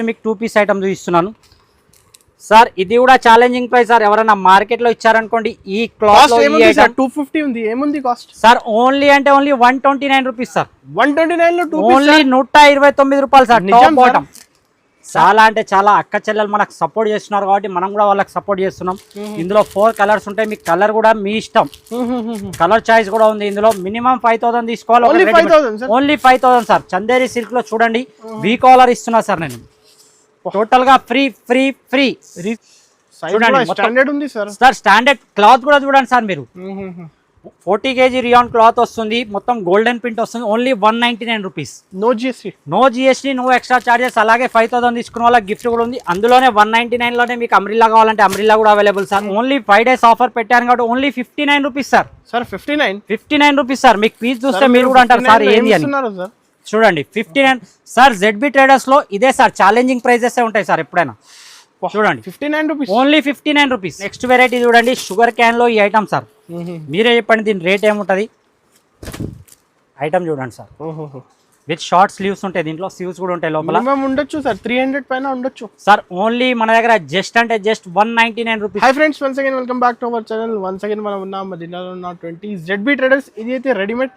మీకు 2 piece item చూపిస్తున్నాను sir. ఇది కూడా ఛాలెంజింగ్ ప్రైస్ సార్. ఎవరైనా మార్కెట్ లో ఇచ్చారనుకోండి ఈ క్లాత్ లో ఈ ఐటమ్ 250 ఉంది. ఏముంది కాస్ట్ సార్? ఓన్లీ అంటే ఓన్లీ 129 రూపీస్ సార్. 129 లో 2 పీస్ ఓన్లీ 129 రూపాయలు సార్. టాప్ బాటమ్ చాలా అంటే చాలా అక్క చెల్లెలు మనకు సపోర్ట్ చేస్తున్నారు కాబట్టి మనం కూడా వాళ్ళకి సపోర్ట్ చేస్తున్నాం. ఇందులో 4 కలర్స్ ఉంటాయి. మీకు కలర్ కూడా మీ ఇష్టం, కలర్ చాయిస్ కూడా ఉంది. ఇందులో మినిమం 5000 తీసుకోవాలి. Only 5000 sir. చందేరి సిల్క్ లో చూడండి వీ కాలర్ ఇస్తున్నా సార్. నేను టోటల్ గా ఫ్రీ ఫ్రీ ఫ్రీ చూడండి సార్. స్టాండర్డ్ క్లాత్ కూడా చూడండి సార్. మీరు 40 kg రియాన్ క్లాత్ వస్తుంది. మొత్తం గోల్డెన్ ప్రింట్ వస్తుంది. Only 199 rupees. No GST no extra charges. అలాగే 5000 తీసుకున్న వాళ్ళకి గిఫ్ట్ కూడా ఉంది. అందులోనే 199 లోనే మీకు అంబ్రిల్లా కావాలంటే అంబ్రిల్లా కూడా available sir. Only 5 days offer పెట్టాను కాబట్టి only 59 rupees sir. 59 rupees sir. మీకు పీస్ చూస్తే మీరు కూడా అంటారు సార్ ఏంది అని. చూడండి 59 సార్. ZB ట్రేడర్స్ లో ఇదే సార్ ఛాలెంజింగ్ ప్రైజెస్ ఉంటాయి సార్ ఎప్పుడైనా. చూడండి 59 rupees. Only 59 rupees. Next variety చూడండి షుగర్ క్యాన్ లో ఈ ఐటమ్ సార్. మీరే చెప్పండి దీని రేట్ ఏముంటది. ఐటమ్ చూడండి సార్. విత్ షార్ట్ స్లీవ్స్ ఉంటాయి. దీంట్లో స్లీవ్స్ కూడా ఉంటాయి లోపల. ఉండొచ్చు సార్ 300 పైన ఉండొచ్చు సార్. ఓన్లీ మన దగ్గర జస్ట్ అంటే just 199 rupees. Hi friends, once again welcome back to our channel. Once again మనం ఉన్నాం మదీనాలో ఉన్న 20 ZB ట్రేడర్స్. ఇది అయితే readymade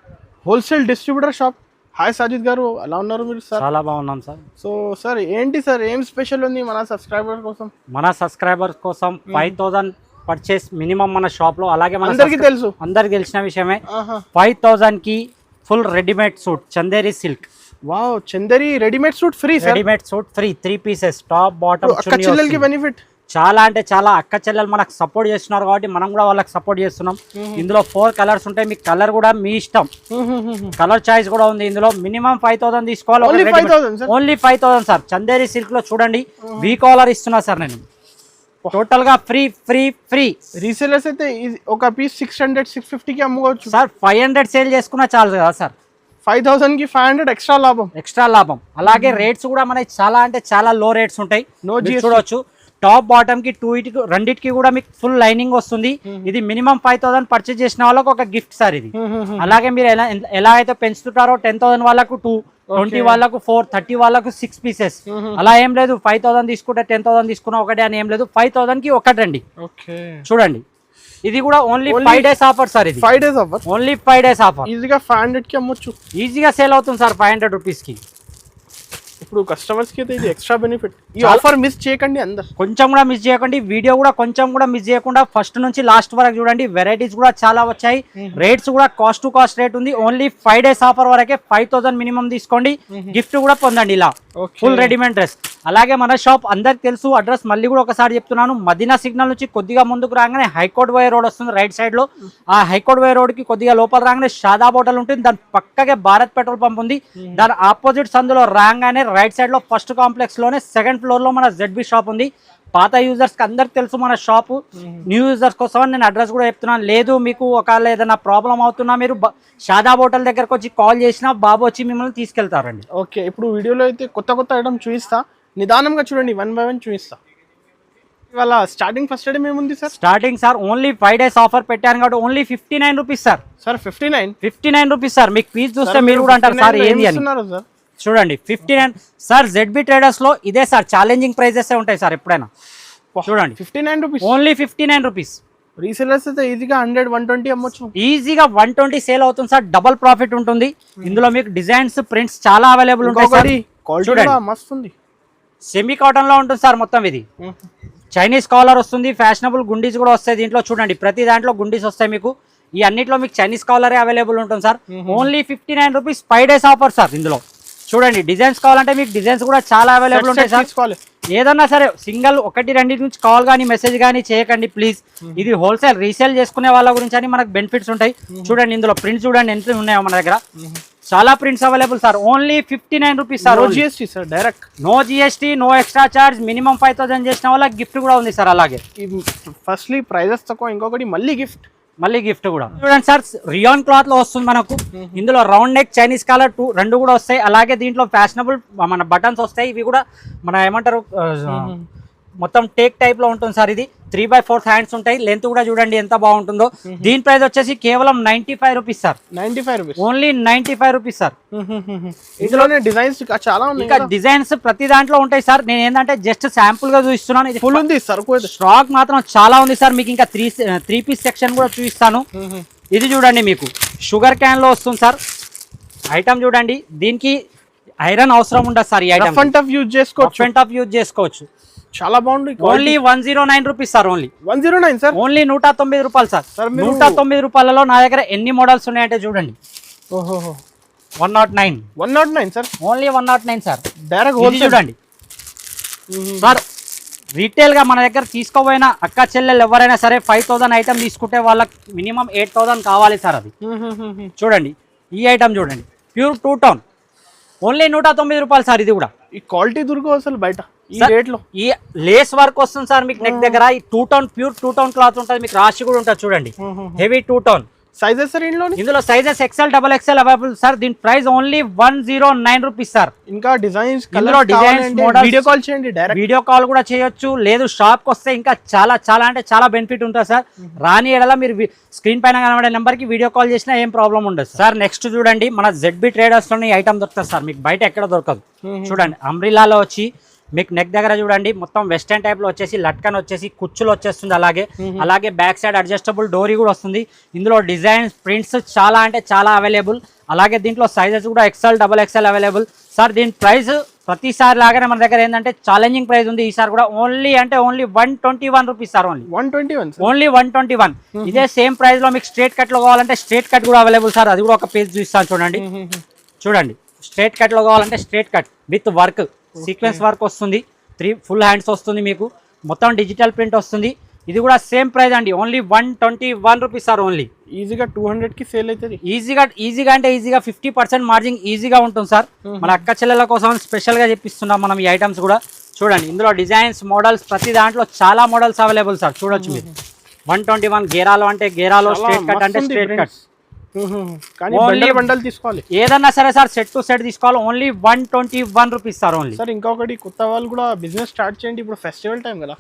wholesale distributor shop. Hi Sajid గారు, ఎలా ఉన్నారు మీరు సార్? చాలా బాగున్నాం సార్. సో సార్ ఏంటి సార్ ఏం స్పెషల్ ఉంది మన సబ్స్క్రైబర్ కోసం? మన సబ్స్క్రైబర్స్ కోసం 5000 పర్చేస్ మినిమం మన షాప్ లో. అలాగే మన అందరికి తెలిసిన విషయమే 5000 కి full readymade suit Chanderi silk. Wow, Chanderi readymade suit free sir. Readymade suit free 3 pieces top bottom. అక్క చెల్లెలకి బెనిఫిట్. చాలా అంటే చాలా అక్క చెల్లెలు మనకు సపోర్ట్ చేస్తున్నారు కాబట్టి మనం కూడా వాళ్ళకి సపోర్ట్ చేస్తున్నాం. ఇందులో 4 కలర్స్ ఉంటాయి. మీకు కలర్ కూడా మీ ఇష్టం, కలర్ చాయిస్ కూడా ఉంది. ఇందులో మినిమం 5000 తీసుకోవాలి. Only 5000 sir. చందేరి సిల్క్ లో చూడండి వీ కాలర్ ఇస్తున్నా సార్. నేను టోటల్ గా ఫ్రీ ఫ్రీ ఫ్రీ. రీసేలర్స్ అయితే ఒక పీస్ 600-650 కి అమ్ముకోవచ్చు సార్. 500 సేల్ చేసుకున్నా చాలు కదా సార్. 5000 కి 500 ఎక్స్ట్రా లాభం. అలాగే రేట్స్ కూడా మనకి చాలా అంటే చాలా లో రేట్స్ ఉంటాయి. చూడవచ్చు టాప్ బాటమ్ కి రెండింటికి కూడా మీకు ఫుల్ లైనింగ్ వస్తుంది. ఇది మినిమం 5000 పర్చేజ్ చేసిన వాళ్ళకు ఒక గిఫ్ట్ సార్ ఇది. అలాగే మీరు ఎలా అయితే పెంచుతుంటారో 10,000 వాళ్ళకు 2, 20 వాళ్ళకు 4, 30 వాళ్ళకు 6 పీసెస్. అలా ఏం లేదు. 5000 తీసుకుంటే 10,000 తీసుకున్నా ఒకటే అని ఏం లేదు. 5000 కి ఒకటండి. చూడండి ఇది కూడా ఓన్లీ 5 days ఆఫర్ సార్. ఇది 5 days offer. Only 5 days offer. ఈజీగా 500 కి అమ్మొచ్చు. ఈజీగా సేల్ అవుతుంది సార్ 500 రూపీస్ కి. ఇప్పుడు కస్టమర్స్ కి అయితే ఇది ఎక్స్ట్రా బెనిఫిట్. ఈ ఆఫర్ మిస్ చేయకండి. అందరు కొంచెం కూడా మిస్ చేయకండి. వీడియో కూడా కొంచెం కూడా మిస్ చేయకుండా ఫస్ట్ నుంచి లాస్ట్ వరకు చూడండి. వెరైటీస్ కూడా చాలా వచ్చాయి. రేట్స్ కూడా కాస్ట్ టు కాస్ట్ రేట్ ఉంది. ఓన్లీ 5 days ఆఫర్ వరకే 5000 మినిమం తీసుకోండి. గిఫ్ట్ కూడా పొందండి ఇలా ఫుల్ రెడీమేడ్ డ్రెస్. అలాగే మన షాప్ అందరికి తెలుసు. అడ్రస్ మళ్ళీ కూడా ఒకసారి చెప్తున్నాను. మదీనా సిగ్నల్ నుంచి కొద్దిగా ముందుకు రాగానే హైకోర్ట్ వే రోడ్ వస్తుంది రైట్ సైడ్ లో. ఆ హైకోర్ట్ వే రోడ్ కి కొద్దిగా లోపల రాగానే షాదాబ్ హోటల్ ఉంటుంది. దాని పక్కకే భారత్ పెట్రోల్ పంప్ ఉంది. దాని ఆపోజిట్ సందులో రాగానే రైట్ సైడ్ లో ఫస్ట్ కాంప్లెక్స్ లోనే 2nd ఫ్లోర్ లో మన ZB షాప్ ఉంది. పాత యూజర్స్ కి అందరికి తెలుసు మన షాపు. న్యూ యూజర్స్ కోసం నేను అడ్రస్ కూడా చెప్తున్నాను. లేదు మీకు ఒకవేళ ఏదైనా ప్రాబ్లం అవుతున్నా మీరు షాదాబ్ హోటల్ దగ్గరకు వచ్చి కాల్ చేసినా బాబు వచ్చి మిమ్మల్ని తీసుకెళ్తారండి. ఓకే, ఇప్పుడు వీడియోలో అయితే కొత్త ఐటమ్ చూపిస్తా. నిదానంగా చూడండి, 1 by 1 చూపిస్తా. ఇవాళ స్టార్టింగ్ ఫస్ట్ ఐటమ్ ఏముంది sir? Starting sir only 5 days offer పెట్టాను కాబట్టి only 59 rupees sir. 59 rupees sir. మీకు పీస్ చూస్తే మీరు కూడా అంటారు సార్ ఏంది అని. చూడండి 59 సార్. ZB ట్రేడర్స్ లో ఇదే సార్ ఛాలెంజింగ్ ప్రైజెస్ ఉంటాయి సార్ ఎప్పుడైనా. చూడండి 59 రూపీస్. Only 59 rupees. రీసేలర్స్ అయితే ఈజీగా 100-120 అమ్మొచ్చు. ఈజీగా 120 సేల్ అవుతుంది సార్. డబల్ ప్రాఫిట్ ఉంటుంది. ఇందులో మీకు డిజైన్స్ ప్రింట్స్ చాలా అవైలబుల్ ఉంటాయి సార్. చూడండి మస్తు ఉంది. సెమీ కాటన్ లో ఉంటుంది సార్ మొత్తం. ఇది చైనీస్ కాలర్ వస్తుంది. ఫ్యాషనబుల్ గుండీస్ కూడా వస్తాయి దీంట్లో. చూడండి ప్రతి దాంట్లో గుండీస్ వస్తాయి మీకు. ఈ అన్నిట్లో మీకు చైనీస్ కాలరే అవైలబుల్ ఉంటుంది sir. Only 59 rupees. 5 days offer sir. ఇందులో చూడండి డిజైన్స్ కావాలంటే మీకు డిజైన్స్ కూడా చాలా అవైలబుల్ ఉంటాయి సార్. ఏదన్నా సరే సింగిల్ 1-2 నుంచి కాల్ కానీ మెసేజ్ కానీ చేయకండి ప్లీజ్. ఇది హోల్సేల్ రీసేల్ చేసుకునే వాళ్ళ గురించి అని మనకు బెనిఫిట్స్ ఉంటాయి. చూడండి ఇందులో ప్రింట్స్ చూడండి ఎంత ఉన్నాయో మన దగ్గర. చాలా prints available sir. Only 59 rupees sir. GST sir. Direct no GST, no extra charge. Minimum 5000 చేసిన వాళ్ళ గిఫ్ట్ కూడా ఉంది సార్. అలాగే ఫస్ట్లీ ప్రైజెస్ తక్కువ, ఇంకొకటి మళ్ళీ గిఫ్ట్ కూడా. చూడండి సార్ రియాన్ క్లాత్ లో వస్తుంది మనకు. ఇందులో రౌండ్ నెక్ చైనీస్ కాలర్ 2 కూడా వస్తాయి. అలాగే దీంట్లో ఫ్యాషనబుల్ మన బటన్స్ వస్తాయి. ఇవి కూడా మన ఏమంటారు మొత్తం టేక్ టైప్ లో ఉంటుంది సార్. ఇది 3/4 హ్యాండ్స్ ఉంటాయి. లెంత్ కూడా చూడండి ఎంత బాగుంటుందో. దీని ప్రైస్ వచ్చేసి కేవలం 95 rupees sir. 95 rupees, only 95 rupees sir. ఇందులోనే డిజైన్స్ చాలా ఉన్నాయి. ఇంకా డిజైన్స్ ప్రతి దాంట్లో ఉంటాయి సార్. నేను ఏంటంటే జస్ట్ శాంపుల్ గా చూపిస్తున్నాను. ఇది ఫుల్ ఉంది సరుకు, స్టాక్ మాత్రం చాలా ఉంది సార్. మీకు ఇంకా త్రీ పీస్ సెక్షన్ కూడా చూపిస్తాను. ఇది చూడండి మీకు షుగర్ క్యాన్ లో వస్తుంది సార్ ఐటమ్. చూడండి దీనికి ఐరన్ అవసరం ఉండదు సార్. ఈ ఐటమ్ యూజ్ చేసుకోవచ్చు. చాలా బాగుంది. Only 109 rupees sir. Only 109 sir. Only 109 రూపాయలు సార్. 109 రూపాయలలో నా దగ్గర ఎన్ని మోడల్స్ ఉన్నాయంటే చూడండి. 109 సార్. Only 109 sir. డైరెక్ట్ చూడండి సార్. రీటైల్ గా మన దగ్గర తీసుకోపోయిన అక్క చెల్లెలు ఎవరైనా సరే 5000 ఐటమ్ తీసుకుంటే వాళ్ళకి మినిమం 8000 కావాలి సార్. అది చూడండి. ఈ ఐటమ్ చూడండి, ప్యూర్ 2 టోన్, ఓన్లీ 109 రూపాయలు సార్. ఇది కూడా ఈ క్వాలిటీ దొరకవు అసలు బయట ఈ రేట్ లో. ఈ లేస్ వర్క్ వస్తుంది సార్ మీకు నెక్ దగ్గర. ఈ 2 టోన్ ప్యూర్ 2 టోన్ క్లాత్ ఉంటుంది. మీకు రాశి కూడా ఉంటుంది చూడండి. Heavy 2 tone. సైజెస్ సార్ ఇందులో sizes XL, XXL available sir. దీని ప్రైస్ ఓన్లీ 109 రూపీస్ సార్. ఇంకా డిజైన్స్ వీడియో కాల్ చేయండి, వీడియో కాల్ కూడా చేయొచ్చు. లేదు షాప్ కి వస్తే ఇంకా చాలా అంటే చాలా బెనిఫిట్ ఉంటుంది సార్. రాని ఎడల మీరు స్క్రీన్ పైన కనబడే నెంబర్ కి వీడియో కాల్ చేసినా ఏం ప్రాబ్లం ఉండదు సార్. నెక్స్ట్ చూడండి, మన ZB ట్రేడర్స్ లోనే ఐటమ్ దొరుకుతుంది సార్. మీకు బయట ఎక్కడ దొరకదు. చూడండి అంబ్రిల్లాలో వచ్చి మీకు నెక్ దగ్గర చూడండి మొత్తం వెస్టర్న్ టైప్ లో వచ్చేసి లట్కన్ వచ్చేసి కుచ్చులు వచ్చేస్తుంది. అలాగే బ్యాక్ సైడ్ అడ్జస్టబుల్ డోరీ కూడా వస్తుంది. ఇందులో డిజైన్స్ ప్రింట్స్ చాలా అంటే చాలా అవైలబుల్. అలాగే దీంట్లో సైజెస్ కూడా XL, XXL అవైలబుల్ సార్. దీని ప్రైస్ ప్రతిసారి లాగానే మన దగ్గర ఏంటంటే ఛాలెంజింగ్ ప్రైస్ ఉంది. ఈసారి కూడా ఓన్లీ 121 రూపీస్ సార్. ఓన్లీ 121. ఇదే సేమ్ ప్రైస్ లో మీకు స్ట్రేట్ కట్ లో కావాలంటే స్ట్రేట్ కట్ కూడా అవైలబుల్ సార్. అది కూడా ఒక పేజ్ చూస్తాను చూడండి. స్ట్రేట్ కట్ లో కావాలంటే straight cut with work, sequence work వస్తుంది. 3 ఫుల్ హ్యాండ్స్ వస్తుంది మీకు. మొత్తం డిజిటల్ ప్రింట్ వస్తుంది. ఇది కూడా సేమ్ ప్రైస్ అండి. Only 121 rupees sir. ఓన్లీ ఈజీగా 200 కి సేల్ అవుతుంది. ఈజీగా అంటే ఈజీగా 50% మార్జిన్ ఈజీగా ఉంటుంది సార్. మన అక్క చెల్లెల కోసం స్పెషల్ గా చెప్పిస్తున్నాం మనం ఈ ఐటమ్స్ కూడా. చూడండి ఇందులో డిజైన్స్, మోడల్స్ ప్రతి దాంట్లో చాలా మోడల్స్ అవైలబుల్ సార్. చూడొచ్చు మీరు. 121 గేరాలో అంటే గేరాలో, స్ట్రేట్ కట్ అంటే స్ట్రేట్ కట్. బండల్ తీసుకోవాలి ఏదన్నా సరే సార్. సెట్ టు సెట్ తీసుకోవాలి. Only 121 rupees sir. Only sir. ఇంకొకటి కొత్త వాళ్ళు కూడా బిజినెస్ స్టార్ట్ చేయండి. ఇప్పుడు ఫెస్టివల్ టైం కదా.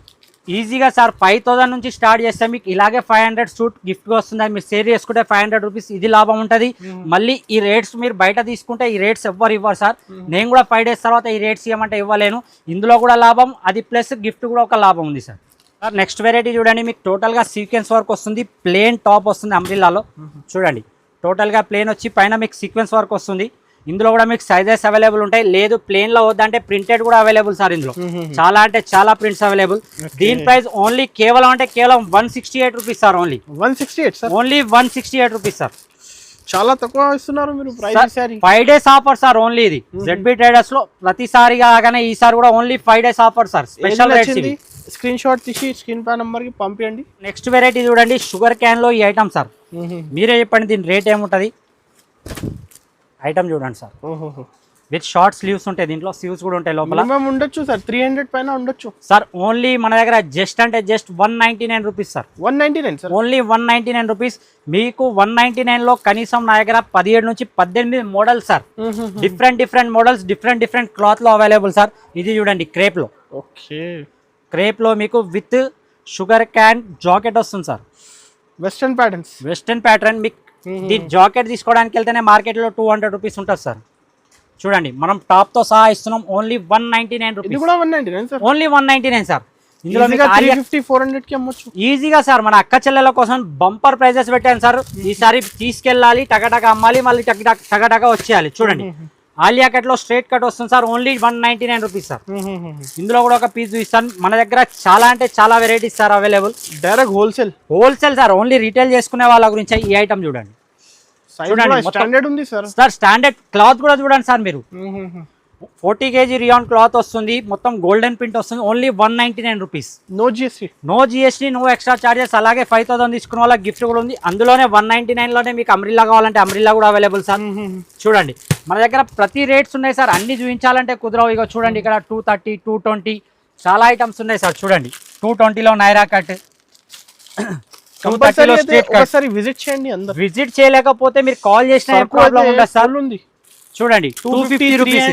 ఈజీగా సార్ 5000 నుంచి స్టార్ట్ చేస్తే మీకు ఇలాగే 500 సూట్ గిఫ్ట్ వస్తుంది. మీరు సేల్ చేసుకుంటే 500 రూపీస్ ఇది లాభం ఉంటుంది. మళ్ళీ ఈ రేట్స్ మీరు బయట తీసుకుంటే ఈ రేట్స్ ఎవ్వరు ఇవ్వరు సార్. నేను కూడా 5 డేస్ తర్వాత ఈ రేట్స్ ఇవ్వమంటే ఇవ్వలేను. ఇందులో కూడా లాభం అది, ప్లస్ గిఫ్ట్ కూడా ఒక లాభం ఉంది సార్. నెక్స్ట్ వెరైటీ చూడండి, మీకు టోటల్గా సీక్వెన్స్ వర్క్ వస్తుంది. ప్లేన్ టాప్ వస్తుంది అంబ్రిల్లాలో. చూడండి టోటల్గా ప్లేన్ వచ్చి పైన మీకు సీక్వెన్స్ వర్క్ వస్తుంది. ఇందులో కూడా మీకు సైజెస్ అవైలబుల్ ఉంటాయి. లేదు ప్లేన్ లో వద్దంటే ప్రింటెడ్ కూడా అవైలబుల్ సార్. ఇందులో చాలా అంటే చాలా ప్రింట్స్ అవైలబుల్. దీని ప్రైస్ ఓన్లీ కేవలం 168 rupees sir. Only 168 rupees sir. చాలా తక్కువ ఇస్తున్నారు మీరు price. 5 days offer sir. Only ఇది ZB ట్రేడర్స్ లో ప్రతిసారి కాగానే ఈసారి కూడా only 5 days offer sir. Special rates. Screen shot తీసి స్క్రీన్ పై నంబర్ కి పంపించండి. నెక్స్ట్ వెరైటీ చూడండి, షుగర్ క్యాన్ లో ఈ ఐటమ్ సార్. మీరే చెప్పండి దీని రేట్ ఏముంటది. ఐటమ్ చూడండి సార్. విత్ షార్ట్ స్లీవ్స్ ఉంటాయి. దీంట్లో స్లీవ్స్ కూడా ఉంటాయి లోపల. ఉండొచ్చు సార్ 300 పైన ఉండొచ్చు సార్. ఓన్లీ మన దగ్గర just 199 rupees sir. 199 sir. Only 199 rupees. మీకు 199 లో కనీసం నా దగ్గర 17 నుంచి 18 models sir. Different models, different cloth లో అవైలబుల్ సార్. ఇది చూడండి క్రేప్ లో. క్రేప్ లో మీకు విత్ షుగర్ క్యాన్ జాకెట్ వస్తుంది సార్. Western pattern. మీకు దీని జాకెట్ తీసుకోవడానికి వెళ్తేనే మార్కెట్ లో 200 రూపీస్ ఉంటుంది సార్. చూడండి మనం టాప్ తో సహా ఇస్తున్నాం. Only 199 rupees. Only 199 sir. ఇందులో 350-400 కి అమ్మొచ్చు ఈజీగా సార్. మన అక్క చెల్లెల కోసం బంపర్ ప్రైజెస్ పెట్టాను సార్. ఈసారి తీసుకెళ్ళాలి, టకటక అమ్మాలి, మళ్ళీ టకటక వచ్చేయాలి. చూడండి ఆలియా కట్ లో స్ట్రేట్ కట్ వస్తుంది సార్. Only 199 rupees sir. ఇందులో కూడా ఒక పీస్ చూపిస్తాను. మన దగ్గర చాలా అంటే చాలా varieties sir available. Direct wholesale sir. Only retail చేసుకునే వాళ్ళ గురించి ఈ ఐటమ్ చూడండి. స్టాండర్డ్ ఉంది సార్. స్టాండర్డ్ క్లాత్ కూడా చూడండి సార్. మీరు 40 kg రియాన్ క్లాత్ వస్తుంది. మొత్తం గోల్డెన్ ప్రింట్ వస్తుంది. Only 199 rupees. No GST, no extra charges. అలాగే 5000 తీసుకున్న వాళ్ళకి గిఫ్ట్ కూడా ఉంది. అందులోనే 199 లోనే మీకు అంబ్రిల్లా కావాలంటే అంబ్రిల్లా కూడా అవైలబుల్ సార్. చూడండి మన దగ్గర ప్రతి రేట్స్ ఉన్నాయి సార్. అన్ని చూపించాలంటే కుదరవు. ఇక చూడండి ఇక్కడ 230, 220 చాలా ఐటమ్స్ ఉన్నాయి సార్. చూడండి 220లో నైరా కట్, 230లో స్ట్రేట్ కట్. విజిట్ చేయలేకపోతే మీరు కాల్ చేసిన ప్రాబ్లం ఉండదు సార్. చూడండి 250 రూపీస్.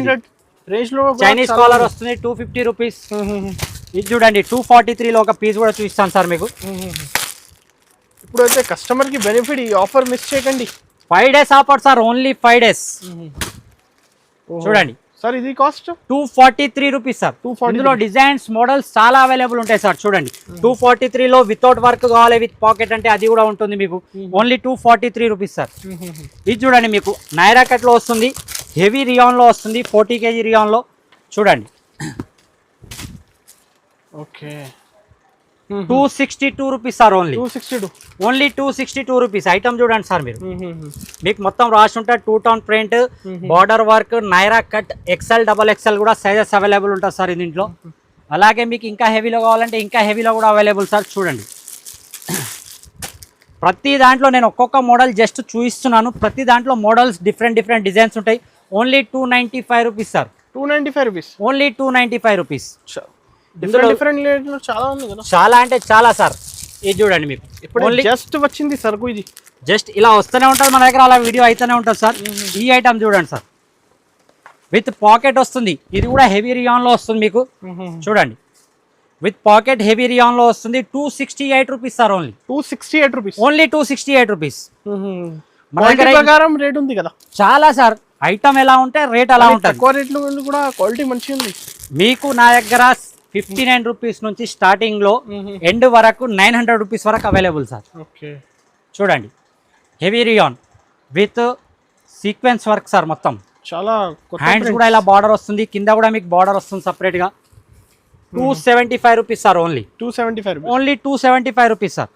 చైనీస్ కాలర్ వస్తుంది 250 రూపీస్. ఇది చూడండి 243లో ఒక పీస్ కూడా చూపిస్తాను సార్ మీకు. ఇప్పుడు అయితే కస్టమర్ కి బెనిఫిట్, ఈ ఆఫర్ మిస్ చేయకండి. 5 days offer sir, only 5 days. చూడండి సార్ ఇది కాస్ట్ 243 రూపీస్ సార్. ఇందులో డిజైన్స్ మోడల్స్ చాలా అవైలబుల్ ఉంటాయి సార్. చూడండి 243లో వితౌట్ వర్క్ కావాలి విత్ పాకెట్ అంటే అది కూడా ఉంటుంది మీకు. Only 243 rupees sir. ఇది చూడండి మీకు నైరా కట్లో వస్తుంది, హెవీ రియాన్లో వస్తుంది, 40 kg రియాన్లో. చూడండి okay 262 rupees sir. Only 262, only 262 rupees. Item చూడండి సార్ మీరు, మీకు మొత్తం రాసి ఉంటుంది 2 tone print, border work, Naira cut, XL double XL కూడా సైజెస్ అవైలబుల్ ఉంటుంది సార్ దీంట్లో. అలాగే మీకు ఇంకా హెవీలో కావాలంటే ఇంకా హెవీలో కూడా అవైలబుల్ సార్. చూడండి ప్రతి దాంట్లో నేను ఒక్కొక్క మోడల్ జస్ట్ చూపిస్తున్నాను. ప్రతి దాంట్లో మోడల్స్ డిఫరెంట్ డిజైన్స్ ఉంటాయి. Only 295 rupees sir. 295 rupees, only 295 rupees. Different చాలా ఉంది కదా, చాలా అంటే చాలా సార్. ఇది చూడండి మీకు ఇప్పుడు జస్ట్ వచ్చింది సరుకు, ఇది జస్ట్ ఇలా వస్తూనే ఉంటుంది మన దగ్గర, అలా వీడియో అయితేనే ఉంటుంది సార్. ఈ ఐటమ్ చూడండి సార్, విత్ పాకెట్ వస్తుంది. ఇది కూడా హెవీ రియాన్లో వస్తుంది మీకు. చూడండి విత్ పాకెట్ హెవీ రియాన్లో వస్తుంది. 268 rupees sir. Only 268 rupees, only 268 rupees. మన దగ్గర ప్రకారం రేట్ ఉంది కదా చాలా సార్. ఐటమ్ ఎలా ఉంటే రేట్ అలా ఉంటుంది. తక్కువ రేట్లు కూడా క్వాలిటీ మంచిగా ఉంది. మీకు నా దగ్గర 59 రూపీస్ నుంచి స్టార్టింగ్ లో ఎండ్ వరకు 900 రూపీస్ వరకు అవైలబుల్ సార్. ఓకే చూడండి heavy rayon with sequence work sir. మొత్తం చాలా హ్యాండ్స్ కూడా ఇలా బార్డర్ వస్తుంది, కింద కూడా మీకు బార్డర్ వస్తుంది సపరేట్ గా. 275 rupees sir. Only 275 rupees, only 275 rupees sir.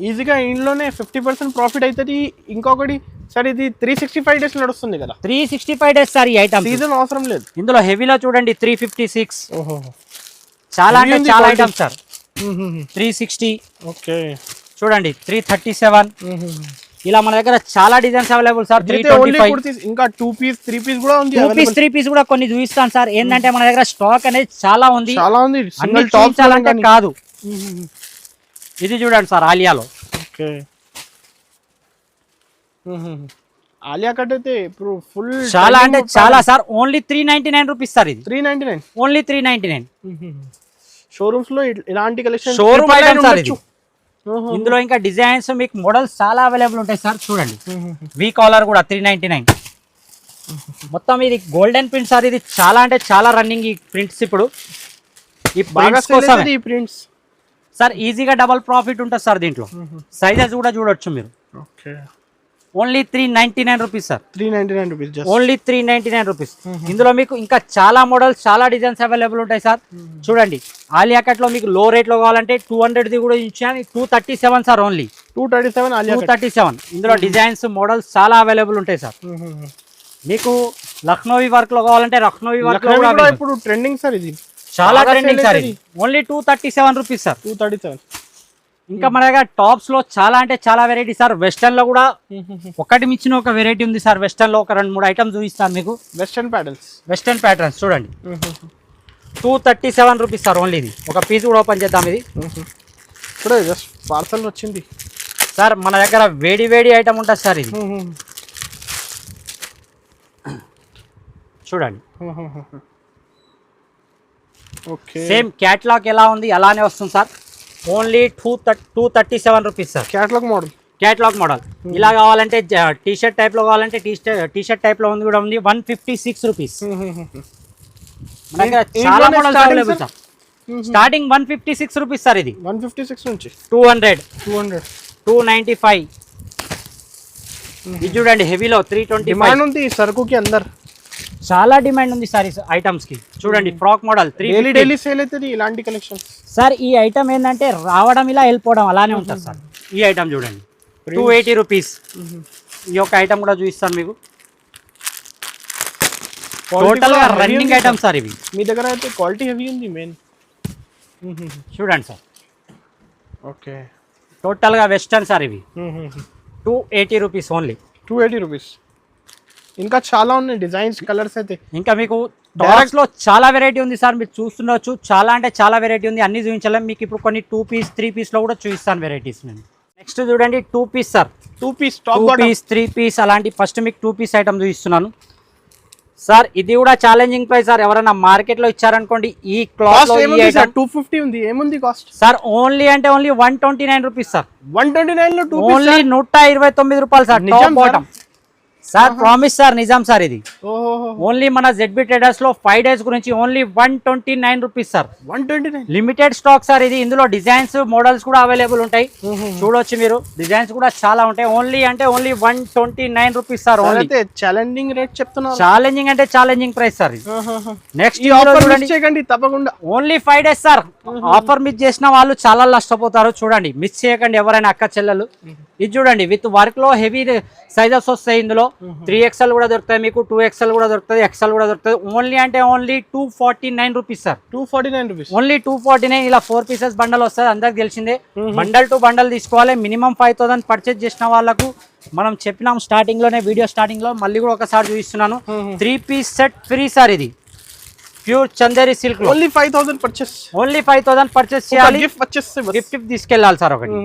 ఈజీగా ఇంట్లోనే 50% ప్రాఫిట్ అవుతుంది. ఇంకొకటి సార్ ఇది 365 డేస్ నడుస్తుంది కదా. 365 డేస్ సార్ ఈ ఐటమ్, సీజన్ అవసరం లేదు. ఇందులో హెవీలో చూడండి 356. చాలా అంటే చాలా ఐటమ్ సార్. 360, ఓకే చూడండి 337. ఇలా మన దగ్గర చాలా డిజైన్స్ అవైలబుల్ సార్. 325, ఇంకా 2 పీస్ 3 పీస్ కూడా ఉంది. 2 పీస్ 3 పీస్ కూడా కొన్ని చూపిస్తాను సార్. ఏంటంటే మన దగ్గర స్టాక్ అనేది చాలా ఉంది, అన్ని చూపించాలంటే కాదు. ఇది చూడండి సార్ ఆలియాలో. ఓకే ఆలియా కట్ అయితే ఇప్పుడు ఫుల్ చాలా అంటే చాలా సార్. Only 399 rupees sir. ఇది 399, ఓన్లీ 399. షోరూమ్స్ లో ఇలాంటి కలెక్షన్ షోరూమ్ ఐటమ్ సార్ ఇది. ఇందులో ఇంకా డిజైన్స్ మీకు మోడల్స్ చాలా అవైలబుల్ ఉంటాయి సార్. చూడండి వి కాలర్ కూడా 399. మొత్తం ఇది గోల్డెన్ ప్రింట్ సార్. ఇది చాలా అంటే చాలా రన్నింగ్ ఈ ప్రింట్స్. ఇప్పుడు ఈ ప్రింట్స్ కోసం ఈ ప్రింట్స్ సార్ ఈజీగా డబల్ ప్రాఫిట్ ఉంటుంది సార్ దీంట్లో. సైజెస్ కూడా చూడొచ్చు మీరు. Okay only 399 rupees sir. 399 rupees, only 399 rupees. ఇందులో మీకు ఇంకా చాలా మోడల్స్ చాలా డిజైన్స్ అవైలబుల్ ఉంటాయి సార్. చూడండి ఆలియా కట్ లో మీకు లో రేట్ లో కావాలంటే 200 కూడా ఇచ్చాను. 237 సార్. Only 237 Alia cut, 237. ఇందులో డిజైన్స్ మోడల్స్ చాలా అవైలబుల్ ఉంటాయి సార్. మీకు లక్నోవి వర్క్ లో కావాలంటే లక్నోవి వర్క్ లో కూడా ఇప్పుడు ట్రెండింగ్ సార్. ఇది చాలా ట్రెండింగ్ సార్. ఇది ఓన్లీ 237 రూపీస్ సార్. 237. ఇంకా మన దగ్గర టాప్స్ లో చాలా అంటే చాలా వెరైటీ సార్. వెస్టర్న్ లో కూడా ఒకటి మించిన ఒక వెరైటీ ఉంది సార్. వెస్టర్న్ లో ఒక 2-3 ఐటమ్స్ చూపిస్తాను మీకు. వెస్టర్న్ ప్యాటర్న్స్, వెస్టర్న్ ప్యాటర్న్స్ చూడండి 237 రూపీస్ సార్. ఓన్లీ ఇది ఒక పీస్ కూడా ఓపెన్ చేద్దాం. ఇది ఇప్పుడు జస్ట్ పార్సల్ వచ్చింది సార్. మన దగ్గర వేడి వేడి ఐటమ్ ఉంటుంది సార్. ఇది చూడండి ఓకే సేమ్ క్యాట్లాగ్ ఎలా ఉంది అలానే వస్తుంది sir. Only 237 rupees sir. Catalogue model, catalogue model. ఇలా కావాలంటే టీ షర్ట్ టైప్ లో కావాలంటే టీ షర్ట్ టైప్ లో ఉంది కూడా ఉంది. 156 రూపీస్. మన దగ్గర చాలా models available sir. Starting 156 rupees sir. ఇది 156 నుంచి 200, 295. ఇది చూడండి హెవీలో 325. డిమాండ్ ఉంది సరుకుకి అందరు, చాలా డిమాండ్ ఉంది సార్ ఈ ఐటమ్స్ కి. చూడండి ఫ్రాక్ మోడల్ డైలీ సేల్ అవుతుంది ఇలాంటి కలెక్షన్ సార్. ఈ ఐటమ్ ఏంటంటే రావడం ఇలా వెళ్ళిపోవడం అలానే ఉంటుంది సార్. ఈ ఐటమ్ చూడండి 280 రూపీస్. ఈ యొక్క ఐటమ్ కూడా చూపిస్తాను మీకు. టోటల్ గా రన్నింగ్ ఐటమ్ సార్ ఇవి. మీ దగ్గర అయితే క్వాలిటీ హెవీ ఉంది మెయిన్. చూడండి సార్. ఓకే టోటల్ గా వెస్టర్న్ సార్ ఇవి. 280 రూపీస్ ఓన్లీ. 280 రూపీస్. ఇంకా చాలా ఉన్నాయి డిజైన్స్, కలర్స్ అయితే. ఇంకా మీకు టాప్స్ లో చాలా వెరైటీ ఉంది సార్. మీరు చూస్తుండొచ్చు. చాలా అంటే చాలా వెరైటీ ఉంది. అన్ని చూపించలేం మీకు. ఇప్పుడు కొన్ని 2 పీస్ 3 పీస్ లో కూడా చూపిస్తాను వెరైటీస్ నేను. నెక్స్ట్ చూడండి 2 piece sir. 2 piece, 2 piece 3 piece అలాంటి. ఫస్ట్ మీకు 2 పీస్ ఐటమ్ చూపిస్తున్నాను. సార్ ఇది కూడా ఛాలెంజింగ్ ప్రైస్ సార్. ఎవరైనా మార్కెట్ లో ఇచ్చారనుకోండి ఈ క్లాత్ 250 ఉంది. ఏముంది కాస్ట్ సార్? ఓన్లీ అంటే ఓన్లీ 129 రూపీస్ సార్. 129 లో 2 ఓన్లీ 129 రూపాయలు sir. Top bottom sir, promise sir, నిజాం సార్. ఇది ఓన్లీ మన ZB ట్రేడర్స్ లో 5 డేస్ గురించి only 129 rupees sir. 129 limited stock sir ఇది. ఇందులో డిజైన్స్ మోడల్స్ కూడా అవైలబుల్ ఉంటాయి, చూడొచ్చు మీరు. డిజైన్స్ కూడా చాలా ఉంటాయి. ఓన్లీ అంటే only 129 rupees sir. Only challenging rate చెప్తున్నారు. ఛాలెంజింగ్ అంటే ఛాలెంజింగ్ ప్రైస్ సార్. నెక్స్ట్ చూడండి తప్పకుండా. Only 5 days sir. Offer miss చేసిన వాళ్ళు చాలా నష్టపోతారు. చూడండి, మిస్ చేయకండి ఎవరైనా అక్క చెల్లెలు. ఇది చూడండి, విత్ వర్క్ లో హెవీ సైజెస్ వస్తాయి. ఇందులో 3XL కూడా దొరుకుతాయి మీకు, 2XL కూడా దొరుకుతుంది, XL కూడా దొరుకుతుంది. ఓన్లీ అంటే only 249 rupees sir. 249 rupees only 249. ఇలా 4 పీసెస్ బండల్ వస్తుంది, అందరికి తెలిసిందే. బండల్ టు బండల్ తీసుకోవాలి. మినిమం 5000 పర్చేజ్ చేసిన వాళ్ళకు మనం చెప్పినాం స్టార్టింగ్ లోనే, వీడియో స్టార్టింగ్ లో. మళ్ళీ కూడా ఒకసారి చూపిస్తున్నాను. 3 పీస్ సెట్ ఫ్రీ సార్. ఇది ప్యూర్ చందేరి సిల్క్ లో ఓన్లీ 5000 పర్చేస్. ఓన్లీ 5000 పర్చేస్ చేయాలి. గిఫ్ట్ తీసుకెళ్ళాలి సార్ ఒకటి.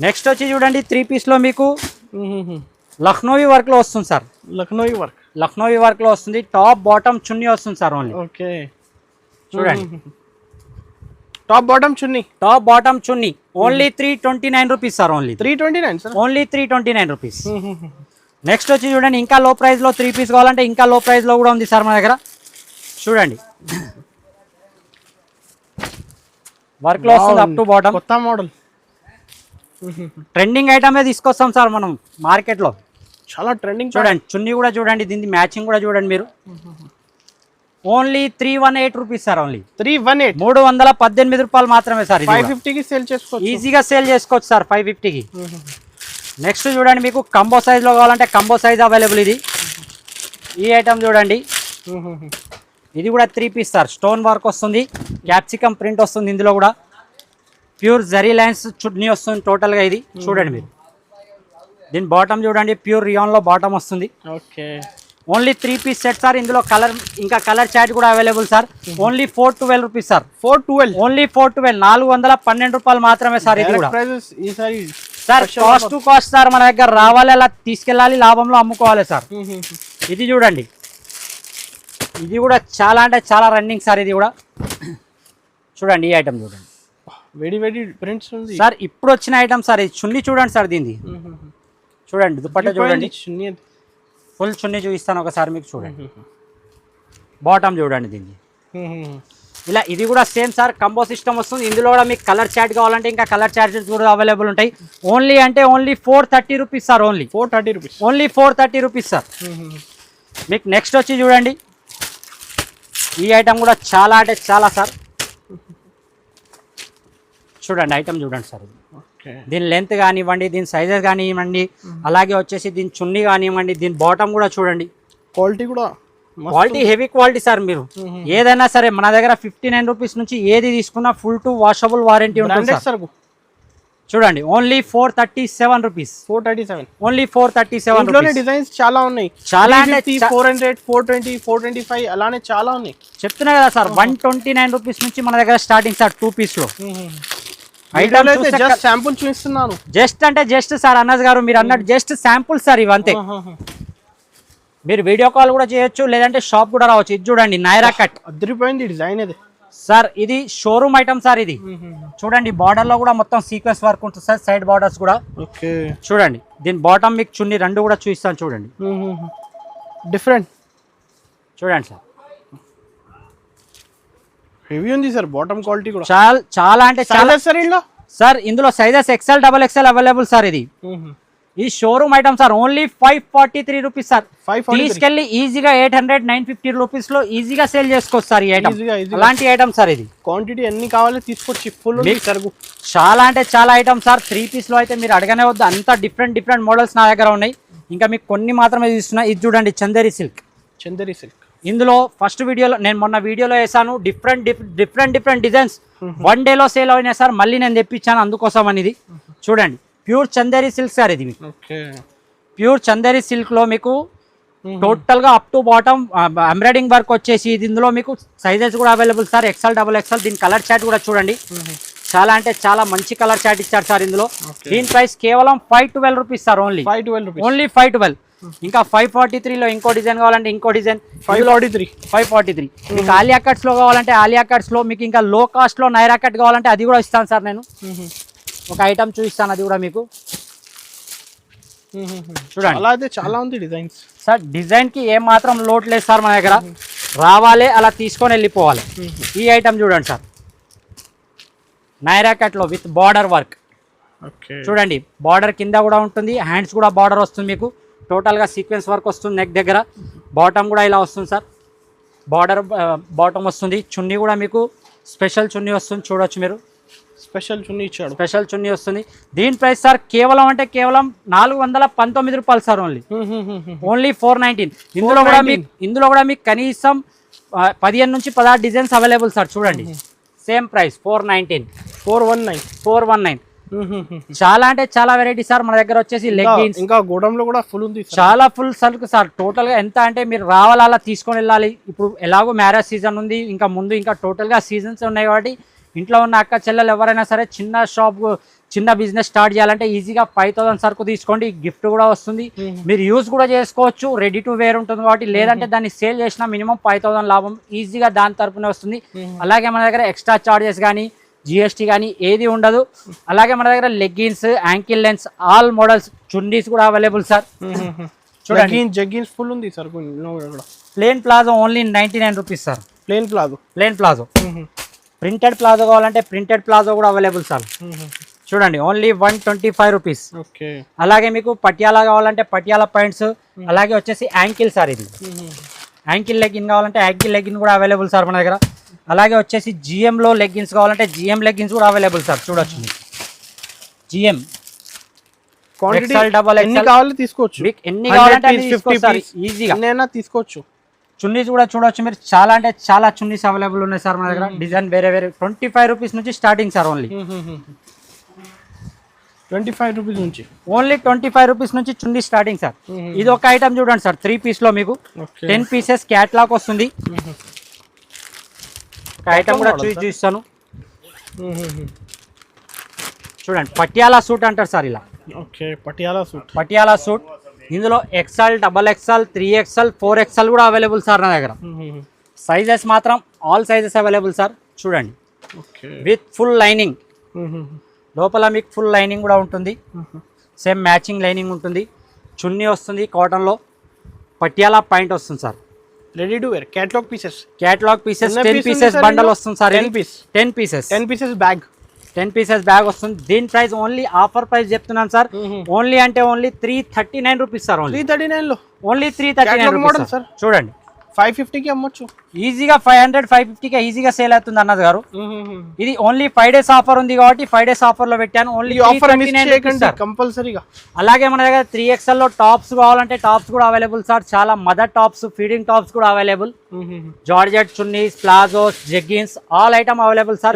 నెక్స్ట్ వచ్చి చూడండి, 3 పీస్ లో మీకు లక్నోవి వర్క్ లో వస్తుంది సార్. లక్నోవి వర్క్ లో వస్తుంది. టాప్ బాటమ్ చున్నీ వస్తుంది సార్. ఓన్లీ ఓకే, చూడండి, top bottom chunni only 329 rupees sir. Only 329 sir. Only 329 rupees. Next వచ్చి చూడండి, ఇంకా లో ప్రైస్ లో 3 పీస్ కావాలంటే ఇంకా లో ప్రైస్ లో కూడా ఉంది సార్ మన దగ్గర. చూడండి, వర్క్ లో వస్తుంది అప్ టు బాటమ్. కొత్త మోడల్, ట్రెండింగ్ ఐటమే తీసుకొస్తాం సార్ మనం మార్కెట్ లో. చాలా ట్రెండింగ్. చూడండి, చున్నీ కూడా చూడండి, దీని మ్యాచింగ్ కూడా చూడండి మీరు. Only 318 rupees sir. ఓన్లీ 318 రూపాయలు మాత్రమే సార్. 550కి సేల్ చేసుకోవచ్చు, ఈజీగా సేల్ చేసుకోవచ్చు సార్ 550కి. నెక్స్ట్ చూడండి, మీకు కంబో సైజ్ లో కావాలంటే కంబో సైజ్ అవైలబుల్. ఇది ఈ ఐటమ్ చూడండి, ఇది కూడా 3 పీస్ సార్. స్టోన్ వర్క్ వస్తుంది, క్యాప్సికమ్ ప్రింట్ వస్తుంది. ఇందులో కూడా ప్యూర్ జరీ లైన్స్ చున్నీ వస్తుంది టోటల్ గా. ఇది చూడండి మీరు, దీని బాటమ్ చూడండి, ప్యూర్ రియాన్ లో బాటమ్ వస్తుంది. Okay, only 3 piece set sir. ఇందులో కలర్ ఇంకా కలర్ చార్ట్ కూడా available sir. Only 412 rupees sir. 412 only 412, 412 రూపాయలు మాత్రమే సార్. ఇది కూడా sir cost to cost sir. మన దగ్గర రావాలి, అలా తీసుకెళ్ళాలి, లాభంలో అమ్ముకోవాలి సార్. ఇది చూడండి, ఇది కూడా చాలా అంటే చాలా రన్నింగ్ సార్. ఇది కూడా చూడండి, ఈ ఐటమ్ చూడండి, వేడి ప్రింట్స్ ఉంది సార్. ఇప్పుడు వచ్చిన ఐటమ్ సార్. ఇది చున్నీ చూడండి సార్. దీన్ని చూడండి, దుపట్టా చూడండి, ఫుల్ చున్నీ చూపిస్తాను ఒకసారి మీకు. చూడండి, బాటమ్ చూడండి దీన్ని. ఇలా ఇది కూడా సేమ్ సార్, కంబో సిస్టమ్ వస్తుంది. ఇందులో కూడా మీకు కలర్ చార్ట్ కావాలంటే ఇంకా కలర్ చార్జెస్ కూడా అవైలబుల్ ఉంటాయి. ఓన్లీ అంటే only 430 rupees sir. Only 430 rupees. Only 430 rupees sir. మీకు నెక్స్ట్ వచ్చి చూడండి, ఈ ఐటమ్ కూడా చాలా అంటే చాలా సార్. చూడండి, ఐటమ్ చూడండి సార్. దీని లెంత్ కానివ్వండి, దీని సైజెస్ కానివ్వండి, అలాగే వచ్చేసి దీని చున్నీ కానివ్వండి, దీని బాటమ్ కూడా చూడండి. Quality heavy quality sir. మీరు ఏదైనా సరే మన దగ్గర 59 రూపీస్ నుంచి ఏది తీసుకున్నా ఫుల్ టు వాషబుల్ వారంటీ ఉంటుంది సార్. చూడండి, only 437 rupees. 437, only 437 rupees. Designs చాలా ఉన్నాయి, చాలా అంటే 400, 420, 425 అలానే చాలా ఉన్నాయి. చెప్తున్నా కదా సార్, 129 రూపీస్ నుంచి మన దగ్గర స్టార్టింగ్ సార్ 2 పీస్ లో. జస్ట్ శాంపుల్ చూపిస్తున్నాను. జస్ట్ అంటే జస్ట్ సార్ అన్నజ్ గారు మీరు అన్నట్టు జస్ట్ శాంపుల్ సార్ ఇవంతే. మీరు వీడియో కాల్ కూడా చేయొచ్చు, లేదంటే షాప్ కూడా రావచ్చు. ఇది చూడండి, నైరా కట్ అదిరిపోయింది డిజైన్ ఇది సార్. ఇది షోరూమ్ ఐటమ్ సార్. ఇది చూడండి, బార్డర్ లో కూడా మొత్తం సీక్వెన్స్ వర్క్ ఉంటుంది సార్, సైడ్ బార్డర్స్ కూడా. చూడండి, దీని బాటమ్ మీకు చున్నీ రెండు కూడా చూపిస్తాను. చూడండి, డిఫరెంట్ చూడండి సార్. హెవీ ఉంది సార్, బాటమ్ క్వాలిటీ కూడా చాలా అంటే చాలా సార్. ఇందులో sizes XL, XXL available sir. ఇది ఈ showroom item sir. Only 543 rupees sir. తీసుకెళ్లి ఈజీగా 800, 950 రూపీస్ లో ఈజీగా సేల్ చేసుకోవచ్చు సార్. ఈ ఐటమ్ అలాంటి ఐటమ్ సార్. ఇది క్వాంటిటీ ఎన్ని కావాలో తీసుకొచ్చి ఫుల్ చాలా అంటే చాలా ఐటమ్ సార్. 3 పీస్ లో అయితే మీరు అడగనే వద్దు, అంతా డిఫరెంట్ మోడల్స్ నా దగ్గర ఉన్నాయి. ఇంకా మీకు కొన్ని మాత్రమే చూస్తున్నా. ఇది చూడండి, చందేరి సిల్క్. ఇందులో ఫస్ట్ వీడియోలో నేను మొన్న వీడియోలో వేసాను. డిఫరెంట్ డిజైన్స్ 1 డేలో సేల్ అయినాయి సార్. మళ్ళీ నేను తెప్పించాను అందుకోసం అనేది. చూడండి, ప్యూర్ చందేరి సిల్క్ సార్. ఇది మీకు ప్యూర్ చందేరి సిల్క్ లో మీకు టోటల్ గా up to bottom embroidering work వచ్చేసి. ఇందులో మీకు సైజెస్ కూడా అవైలబుల్ సార్, XL, XXL. దీని కలర్ చార్ట్ కూడా చూడండి, చాలా అంటే చాలా మంచి కలర్ చార్ట్ ఇచ్చారు సార్ ఇందులో. దీని ప్రైస్ కేవలం 512 రూపీస్ సార్. ఓన్లీ 512. ఇంకా 543 లో ఇంకో డిజైన్ కావాలంటే ఇంకో డిజైన్ 543 మీకు ఆలియా కట్స్ లో కావాలంటే ఆలియా కట్స్ లో, మీకు ఇంకా లో కాస్ట్ లో నైరా కట్ కావాలంటే అది కూడా ఇస్తాను సార్ నేను. ఒక ఐటమ్ చూపిస్తాను అది కూడా మీకు చూడండి. అలా అయితే చాలా ఉంది డిజైన్స్ సార్. డిజైన్ కి ఏం మాత్రం లోటు లేదు సార్ మన దగ్గర, రావాలి అలా తీసుకొని వెళ్ళిపోవాలి. ఈ ఐటమ్ చూడండి సార్, నైరా కట్ లో విత్ బార్డర్ వర్క్ చూడండి. బార్డర్ కింద కూడా ఉంటుంది, హ్యాండ్స్ కూడా బార్డర్ వస్తుంది మీకు. టోటల్గా సీక్వెన్స్ వర్క్ వస్తుంది నెక్ దగ్గర. బాటమ్ కూడా ఇలా వస్తుంది సార్, బార్డర్ బాటమ్ వస్తుంది. చున్నీ కూడా మీకు స్పెషల్ చున్నీ వస్తుంది, చూడొచ్చు మీరు. స్పెషల్ చున్నీ ఇచ్చాడు, స్పెషల్ చున్నీ వస్తుంది. దీని ప్రైస్ సార్ కేవలం అంటే కేవలం 419 రూపాయలు సార్. ఓన్లీ 419. ఇందులో కూడా మీకు కనీసం 15 నుంచి 16 డిజైన్స్ అవైలబుల్ సార్. చూడండి సేమ్ ప్రైస్ 419. చాలా అంటే చాలా వెరైటీ సార్ మన దగ్గర వచ్చేసి. లెగ్గిన్స్ ఇంకా గోడంలో కూడా ఫుల్ ఉంది, చాలా ఫుల్ సరుకు సార్. టోటల్ గా ఎంత అంటే మీరు రావాలా అలా తీసుకొని వెళ్ళాలి. ఇప్పుడు ఎలాగో మ్యారేజ్ సీజన్ ఉంది, ఇంకా ముందు ఇంకా టోటల్ గా సీజన్స్ ఉన్నాయి కాబట్టి ఇంట్లో ఉన్న అక్క చెల్లెలు ఎవరైనా సరే చిన్న షాప్ చిన్న బిజినెస్ స్టార్ట్ చేయాలంటే ఈజీగా 5000 సరుకు తీసుకోండి. గిఫ్ట్ కూడా వస్తుంది, మీరు యూజ్ కూడా చేసుకోవచ్చు. రెడీ టు వేర్ ఉంటుంది కాబట్టి, లేదంటే దాన్ని సేల్ చేసినా మినిమం 5000 లాభం ఈజీగా దాని తరపునే వస్తుంది. అలాగే మన దగ్గర ఎక్స్ట్రా చార్జెస్ కానీ జిఎస్టీ కానీ ఏది ఉండదు. అలాగే మన దగ్గర leggings, ankle length, all models, chunnis కూడా అవైలబుల్ సార్. చూడండి జగ్గిన్స్ ఫుల్ ఉంది sir. Plain palazzo only 99 rupees sir. Plain palazzo. Printed palazzo కావాలంటే ప్రింటెడ్ ప్లాజో కూడా అవైలబుల్ సార్. చూడండి ఓన్లీ 125 రూపీస్. అలాగే మీకు పటియాలా కావాలంటే పటియాలా పాయింట్స్, అలాగే వచ్చేసి యాంకిల్ సార్. ఇది యాంకిల్ లెగ్గిన్ కావాలంటే యాంకిల్ లెగ్గిన్ కూడా అవైలబుల్ సార్ మన దగ్గర. అలాగే వచ్చేసి జిఎంలో లెగ్గిన్స్ కావాలంటే జిఎం లెగ్గిన్స్ కూడా అవైలబుల్ సార్. చూడొచ్చు జిఎం ఎన్ని కావాలి తీసుకోవచ్చు, మీకు ఎన్ని కావాలంటే ఈజీగా తీసుకోవచ్చు. చున్నీస్ కూడా చూడొచ్చు మీరు. చాలా అంటే చాలా చున్నీస్ అవైలబుల్ ఉన్నాయి సార్ మన దగ్గర. డిజైన్ వేరే 25 రూపీస్ నుంచి స్టార్టింగ్ సార్. ఓన్లీ 25 రూపీస్ నుంచి, ఓన్లీ 25 రూపీస్ నుంచి చున్నీ స్టార్టింగ్ సార్. ఇది ఒక ఐటమ్ చూడండి సార్, 3 పీస్ లో మీకు 10 పీసెస్ క్యాట్లాగ్ వస్తుంది. ఒక ఐటమ్ కూడా చూపిస్తాను చూడండి. పటియాలా సూట్ అంటారు సార్ ఇలా. పటియాలా సూట్. ఇందులో XL, XXL, 3XL, 4XL కూడా అవైలబుల్ సార్ నా దగ్గర. సైజెస్ మాత్రం ఆల్ సైజెస్ అవైలబుల్ సార్. చూడండి విత్ ఫుల్ లైనింగ్. లోపల మీకు ఫుల్ లైనింగ్ కూడా ఉంటుంది, సేమ్ మ్యాచింగ్ లైనింగ్ ఉంటుంది. చున్నీ వస్తుంది కాటన్లో, పటియాలా పాయింట్ వస్తుంది sir. Ready to wear catalogue pieces 10 pieces bundle వస్తుంది సార్. 10 పీసెస్ బ్యాగ్ వస్తుంది. దీని ప్రైస్ ఓన్లీ ఆఫర్ ప్రైస్ చెప్తున్నాను సార్. ఓన్లీ అంటే only 339 rupees sir. Only 339 rupees sir. చూడండి 550కి అమ్మొచ్చు ఈజీగా. 500-550కి ఈజీగా సేల్ అవుతుంది అన్నది గారు. ఇది ఓన్లీ 5 డేస్ ఆఫర్ ఉంది కాబట్టి 5 డేస్ ఆఫర్ లో పెట్టాను. ఓన్లీ కంపల్సరీగా. అలాగే మన దగ్గర 3XL లో టాప్స్ కావాలంటే టాప్స్ కూడా అవైలబుల్ సార్. చాలా మదర్ టాప్స్, ఫీడింగ్ టాప్స్ కూడా available. Georgette chunnis, palazzos, jeggings all item available sir.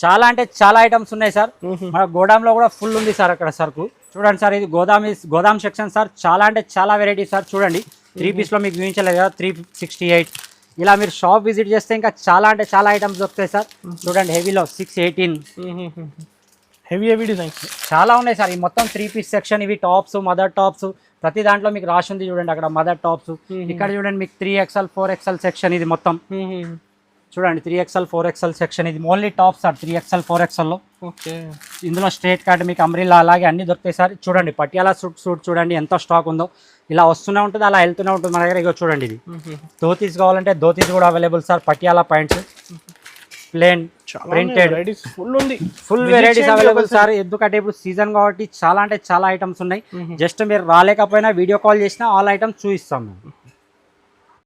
చాలా అంటే చాలా ఐటమ్స్ ఉన్నాయి సార్. మన గోడామ్ లో కూడా ఫుల్ ఉంది సార్ అక్కడ సరుకు. చూడండి సార్, ఇది గోదాం సెక్షన్ సార్. చాలా అంటే చాలా వెరైటీ సార్. చూడండి 3 పీస్ లో మీకు చూపించలేదు కదా, 368. ఇలా మీరు షాప్ విజిట్ చేస్తే ఇంకా చాలా అంటే చాలా ఐటమ్స్ దొరుకుతాయి సార్. చూడండి హెవీలో 618 హెవీ డిజైన్స్ చాలా ఉన్నాయి సార్. ఈ మొత్తం 3 పీస్ సెక్షన్. ఇవి టాప్స్, మదర్ టాప్స్, ప్రతి దాంట్లో మీకు రాసి ఉంది చూడండి అక్కడ మదర్ టాప్స్. ఇక్కడ చూడండి మీకు 3XL, 4XL సెక్షన్. ఇది మొత్తం చూడండి 3XL, 4XL సెక్షన్. ఇది only tops sir 3XL, 4XL లో. ఇందులో స్ట్రేట్ కట్ మీకు అంబ్రిల్లా అలాగే అన్ని దొరుకుతాయి సార్. చూడండి పటియాలా సూట్ చూడండి ఎంత స్టాక్ ఉందో. ఇలా వస్తూనే ఉంటుంది, అలా వెళ్తూనే ఉంటుంది మన దగ్గర. ఇగో చూడండి ఇది ధోతీస్ కావాలంటే ధోతీస్ కూడా available sir. Patiala pants, plain, printed, full varieties available sir. ఎందుకంటే ఇప్పుడు సీజన్ కాబట్టి చాలా అంటే చాలా ఐటమ్స్ ఉన్నాయి. జస్ట్ మీరు రాలేకపోయినా వీడియో కాల్ చేసినా ఆల్ ఐటమ్స్ చూపిస్తాం మేము.